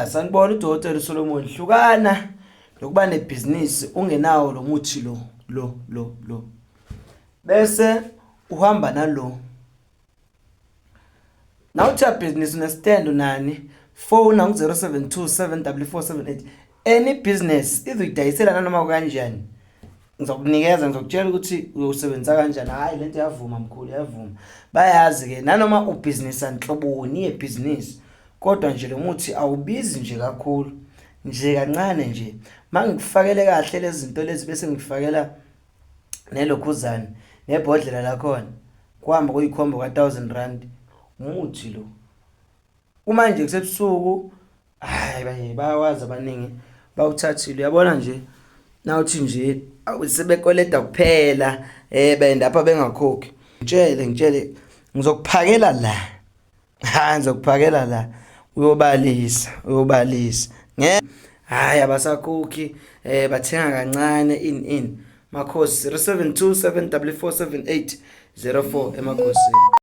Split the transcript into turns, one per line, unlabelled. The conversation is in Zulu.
Sanibona uDokotela Solomon hlukana lokuba nebhizinisi ungenawo lo muthi lo. Bese uhamba nalo. Nawuthi business unestand nani? Phone ku 07274478. Any business izuyidayisela nanoma kanjani. Ngizokutshela ukuthi uyosebenza kanjani. Hayi lento yavuma mkhulu yavuma. Bayazi ke nanoma ubusiness anhloboni yebusiness. Kodwa nje lo muthi awubizi nje kakhulu. Nje kancane nje. Mangikufakele kahle lezi zinto lezi bese ngikufakela nelokhuzana nebhodlela lakhona. Kuhamba kuyikhomba kwa1000 umuthi lo. Uma nje kusebusuku hayi bayawazi abaningi bawuthathile uyabona nje nawuthi nje awusebekoleda kuphela benda apha bengakhokhi. Ngitshele ngizokuphakela la. Ngizokuphakela la. Uyobalisa hayi abasakhokhi bathenga kancane in Makhosi 0727447804 eMakhosini.